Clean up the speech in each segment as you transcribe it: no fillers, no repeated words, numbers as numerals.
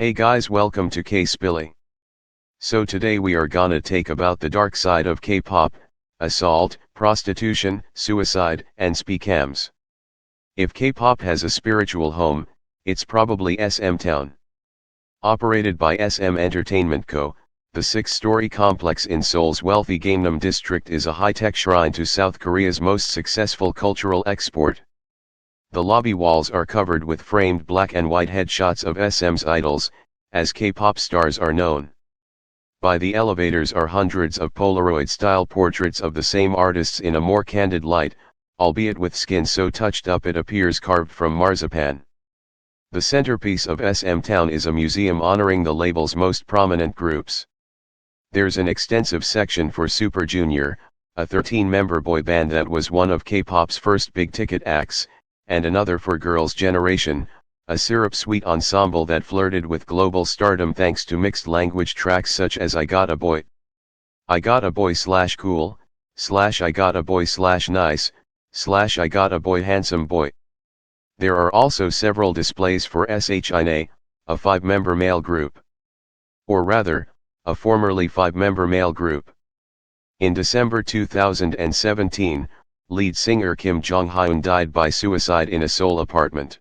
Hey guys, welcome to K-Spilly. So today we are gonna take about the dark side of K-pop, assault, prostitution, suicide, and spycams. If K-pop has a spiritual home, it's probably SM Town. Operated by SM Entertainment Co., the six-story complex in Seoul's wealthy Gangnam district is a high-tech shrine to South Korea's most successful cultural export. The lobby walls are covered with framed black and white headshots of SM's idols, as K-pop stars are known. By the elevators are hundreds of Polaroid-style portraits of the same artists in a more candid light, albeit with skin so touched up it appears carved from marzipan. The centerpiece of SM Town is a museum honoring the label's most prominent groups. There's an extensive section for Super Junior, a 13-member boy band that was one of K-pop's first big-ticket acts, and another for Girls' Generation, a syrup-sweet ensemble that flirted with global stardom thanks to mixed-language tracks such as I Got a Boy, I Got a Boy / Cool, / I Got a Boy / Nice, / I Got a Boy Handsome Boy. There are also several displays for SHINA, a 5-member male group. Or rather, a formerly 5-member male group. In December 2017, lead singer Kim Jong-hyun died by suicide in a Seoul apartment.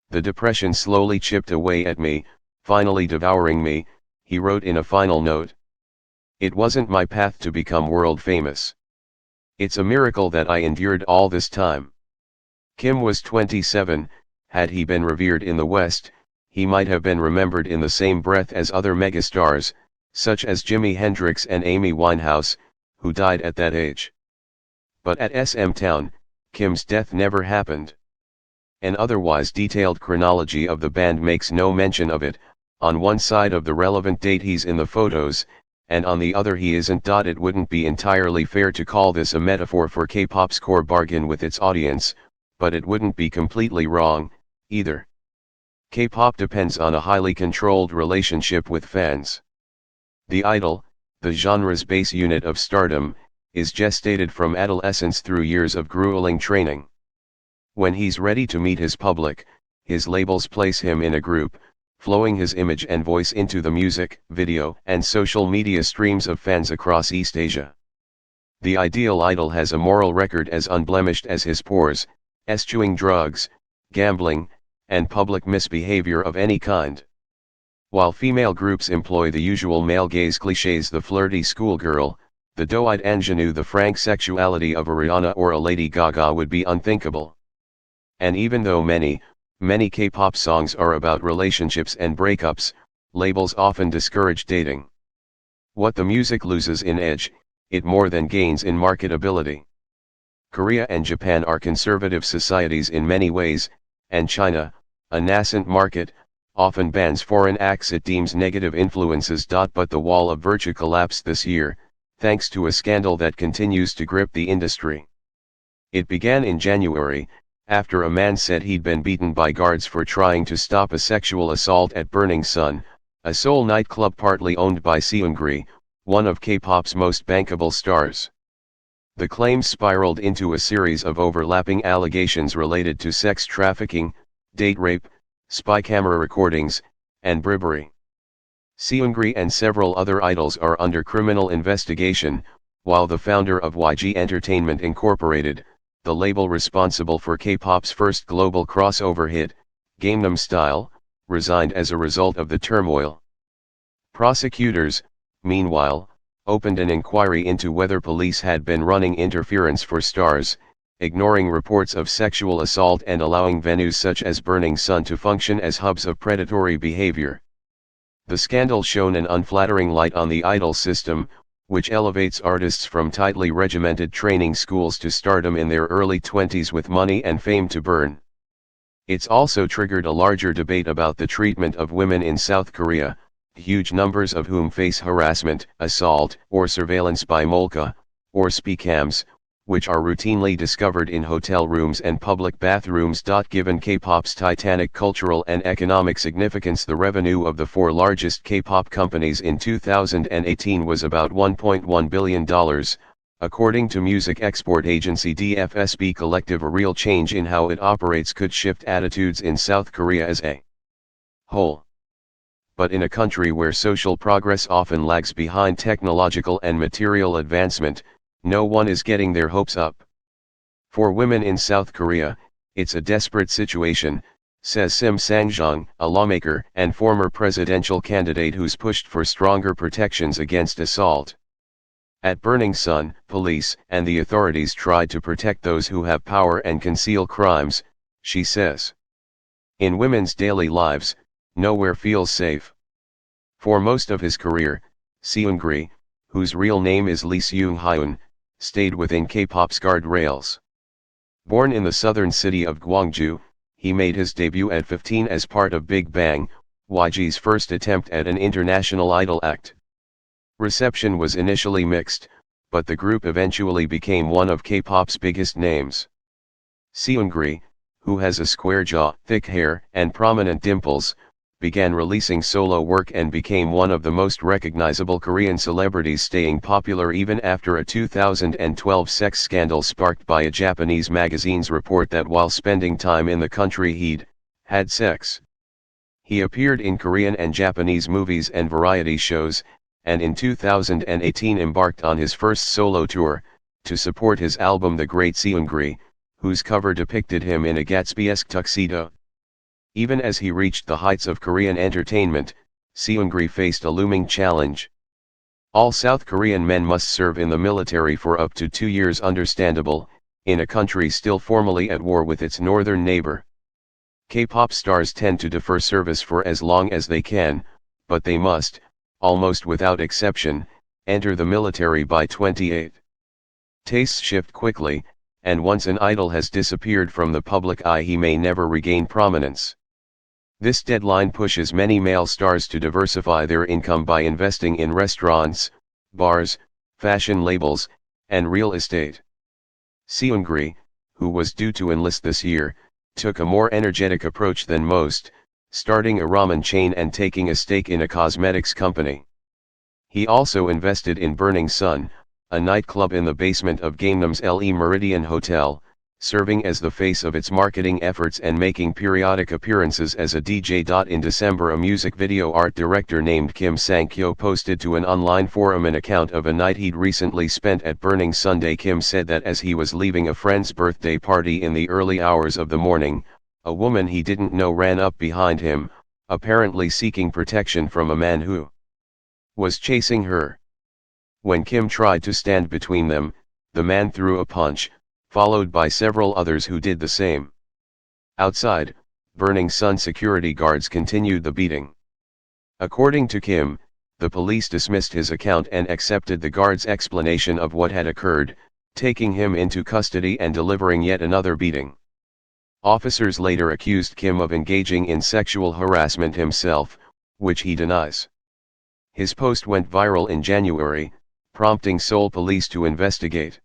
The depression slowly chipped away at me, finally devouring me, he wrote in a final note. It wasn't my path to become world famous. It's a miracle that I endured all this time. Kim was 27, had he been revered in the West, he might have been remembered in the same breath as other megastars, such as Jimi Hendrix and Amy Winehouse, who died at that age. But at SM Town, Kim's death never happened. An otherwise detailed chronology of the band makes no mention of it. On one side of the relevant date he's in the photos, and on the other he isn't. It wouldn't be entirely fair to call this a metaphor for K-pop's core bargain with its audience, but it wouldn't be completely wrong, either. K-pop depends on a highly controlled relationship with fans. The idol, the genre's base unit of stardom, is gestated from adolescence through years of grueling training. When he's ready to meet his public, his labels place him in a group, flowing his image and voice into the music, video, and social media streams of fans across East Asia. The ideal idol has a moral record as unblemished as his pores, eschewing drugs, gambling, and public misbehavior of any kind. While female groups employ the usual male gaze clichés, the flirty schoolgirl, the doe-eyed ingenue, the frank sexuality of a Rihanna or a Lady Gaga would be unthinkable. And even though many K-pop songs are about relationships and breakups, labels often discourage dating. What the music loses in edge, it more than gains in marketability. Korea and Japan are conservative societies in many ways, and China, a nascent market, often bans foreign acts it deems negative influences. But the wall of virtue collapsed this year, thanks to a scandal that continues to grip the industry. It began in January, after a man said he'd been beaten by guards for trying to stop a sexual assault at Burning Sun, a Seoul nightclub partly owned by Seungri, one of K-pop's most bankable stars. The claims spiraled into a series of overlapping allegations related to sex trafficking, date rape, spy camera recordings, and bribery. Seungri and several other idols are under criminal investigation, while the founder of YG Entertainment Incorporated, the label responsible for K-pop's first global crossover hit, Gangnam Style, resigned as a result of the turmoil. Prosecutors, meanwhile, opened an inquiry into whether police had been running interference for stars, ignoring reports of sexual assault and allowing venues such as Burning Sun to function as hubs of predatory behavior. The scandal shone an unflattering light on the idol system, which elevates artists from tightly regimented training schools to stardom in their early 20s with money and fame to burn. It's also triggered a larger debate about the treatment of women in South Korea, huge numbers of whom face harassment, assault, or surveillance by molka, or spycams, which are routinely discovered in hotel rooms and public bathrooms. Given K-pop's titanic cultural and economic significance, the revenue of the 4 largest K-pop companies in 2018 was about $1.1 billion, according to music export agency DFSB Collective. A real change in how it operates could shift attitudes in South Korea as a whole. but in a country where social progress often lags behind technological and material advancement, no one is getting their hopes up. For women in South Korea, it's a desperate situation, says Sim Sang-jung, a lawmaker and former presidential candidate who's pushed for stronger protections against assault. At Burning Sun, police and the authorities tried to protect those who have power and conceal crimes, she says. In women's daily lives, nowhere feels safe. For most of his career, Seungri, whose real name is Lee Seung-hyun, stayed within K-pop's guardrails. Born in the southern city of Gwangju, he made his debut at 15 as part of Big Bang, YG's first attempt at an international idol act. Reception was initially mixed, but the group eventually became one of K-pop's biggest names. Seungri, who has a square jaw, thick hair, and prominent dimples, began releasing solo work and became one of the most recognizable Korean celebrities, staying popular even after a 2012 sex scandal sparked by a Japanese magazine's report that while spending time in the country he'd had sex. He appeared in Korean and Japanese movies and variety shows, and in 2018 embarked on his first solo tour, to support his album The Great Seungri, whose cover depicted him in a Gatsby-esque tuxedo. Even as he reached the heights of Korean entertainment, Seungri faced a looming challenge. All South Korean men must serve in the military for up to 2 years, understandable, in a country still formally at war with its northern neighbor. K-pop stars tend to defer service for as long as they can, but they must, almost without exception, enter the military by 28. Tastes shift quickly, and once an idol has disappeared from the public eye, he may never regain prominence. This deadline pushes many male stars to diversify their income by investing in restaurants, bars, fashion labels, and real estate. Seungri, who was due to enlist this year, took a more energetic approach than most, starting a ramen chain and taking a stake in a cosmetics company. He also invested in Burning Sun, a nightclub in the basement of Gangnam's Le Meridian Hotel, serving as the face of its marketing efforts and making periodic appearances as a DJ. In December, a music video art director named Kim Sang-kyo posted to an online forum an account of a night he'd recently spent at Burning Sunday. Kim said that as he was leaving a friend's birthday party in the early hours of the morning, a woman he didn't know ran up behind him, apparently seeking protection from a man who was chasing her. When Kim tried to stand between them, the man threw a punch, followed by several others who did the same. Outside, Burning Sun security guards continued the beating. According to Kim, the police dismissed his account and accepted the guards' explanation of what had occurred, taking him into custody and delivering yet another beating. Officers later accused Kim of engaging in sexual harassment himself, which he denies. His post went viral in January, prompting Seoul police to investigate.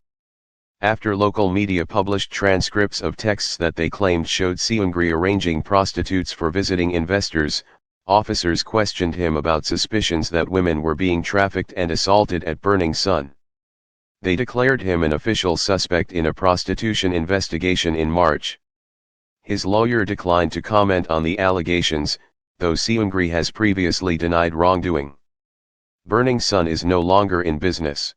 After local media published transcripts of texts that they claimed showed Seungri arranging prostitutes for visiting investors, officers questioned him about suspicions that women were being trafficked and assaulted at Burning Sun. They declared him an official suspect in a prostitution investigation in March. His lawyer declined to comment on the allegations, though Seungri has previously denied wrongdoing. Burning Sun is no longer in business.